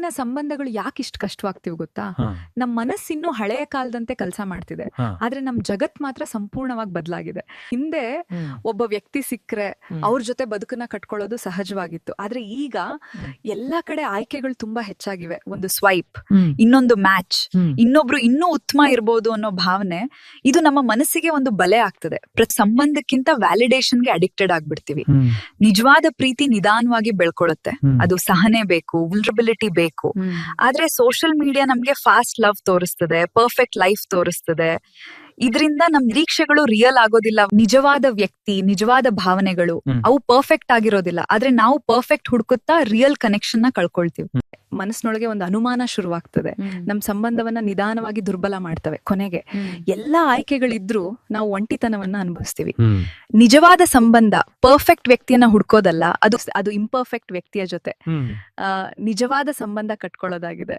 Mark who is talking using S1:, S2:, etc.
S1: ಇವತ್ತಿನ ಸಂಬಂಧಗಳು ಯಾಕೆ ಇಷ್ಟು ಕಷ್ಟವಾಗ್ತಿವಿ ಗೊತ್ತಾ? ನಮ್ ಮನಸ್ಸಿನ್ನು ಹಳೆಯ ಕಾಲದಂತೆ ಕೆಲಸ ಮಾಡ್ತಿದೆ, ಆದ್ರೆ ನಮ್ ಜಗತ್ ಮಾತ್ರ ಸಂಪೂರ್ಣವಾಗಿ ಬದಲಾಗಿದೆ. ಹಿಂದೆ ಒಬ್ಬ ವ್ಯಕ್ತಿ ಸಿಕ್ಕ್ರೆ ಅವ್ರ ಜೊತೆ ಬದುಕನ್ನ ಕಟ್ಕೊಳ್ಳೋದು ಸಹಜವಾಗಿತ್ತು, ಆದ್ರೆ ಈಗ ಎಲ್ಲಾ ಕಡೆ ಆಯ್ಕೆಗಳು ತುಂಬಾ ಹೆಚ್ಚಾಗಿವೆ. ಒಂದು ಸ್ವೈಪ್, ಇನ್ನೊಂದು ಮ್ಯಾಚ್, ಇನ್ನೊಬ್ರು ಇನ್ನೂ ಉತ್ತಮ ಇರ್ಬೋದು ಅನ್ನೋ ಭಾವನೆ, ಇದು ನಮ್ಮ ಮನಸ್ಸಿಗೆ ಒಂದು ಬಲೆ ಆಗ್ತದೆ. ಪ್ರತಿ ಸಂಬಂಧಕ್ಕಿಂತ ವ್ಯಾಲಿಡೇಷನ್ಗೆ ಅಡಿಕ್ಟೆಡ್ ಆಗ್ಬಿಡ್ತೀವಿ. ನಿಜವಾದ ಪ್ರೀತಿ ನಿಧಾನವಾಗಿ ಬೆಳ್ಕೊಳ್ಳುತ್ತೆ, ಅದು ಸಹನೆ ಬೇಕು, ವಲ್ನರಬಿಲಿಟಿ ಬೇಕು. ಆದ್ರೆ ಸೋಷಿಯಲ್ ಮೀಡಿಯಾ ನಮ್ಗೆ ಫಾಸ್ಟ್ ಲವ್ ತೋರಿಸ್ತದೆ, ಪರ್ಫೆಕ್ಟ್ ಲೈಫ್ ತೋರಿಸ್ತದೆ. ಇದರಿಂದ ನಮ್ ನಿರೀಕ್ಷೆಗಳು ರಿಯಲ್ ಆಗೋದಿಲ್ಲ. ನಿಜವಾದ ವ್ಯಕ್ತಿ, ನಿಜವಾದ ಭಾವನೆಗಳು ಅವು ಪರ್ಫೆಕ್ಟ್ ಆಗಿರೋದಿಲ್ಲ, ಆದ್ರೆ ನಾವು ಪರ್ಫೆಕ್ಟ್ ಹುಡುಕುತ್ತಾ ರಿಯಲ್ ಕನೆಕ್ಷನ್ ನ ಕಳ್ಕೊಳ್ತೀವಿ. ಮನಸ್ಸಿನೊಳಗೆ ಒಂದು ಅನುಮಾನ ಶುರುವಾಗ್ತದೆ, ನಮ್ ಸಂಬಂಧವನ್ನ ನಿಧಾನವಾಗಿ ದುರ್ಬಲ ಮಾಡ್ತವೆ. ಕೊನೆಗೆ ಎಲ್ಲಾ ಆಯ್ಕೆಗಳಿದ್ರು ನಾವು ಒಂಟಿತನವನ್ನ ಅನುಭವಿಸ್ತೀವಿ. ನಿಜವಾದ ಸಂಬಂಧ ಪರ್ಫೆಕ್ಟ್ ವ್ಯಕ್ತಿಯನ್ನ ಹುಡ್ಕೋದಲ್ಲ, ಅದು ಇಂಪರ್ಫೆಕ್ಟ್ ವ್ಯಕ್ತಿಯ ಜೊತೆ ನಿಜವಾದ ಸಂಬಂಧ ಕಟ್ಕೊಳ್ಳೋದಾಗಿದೆ.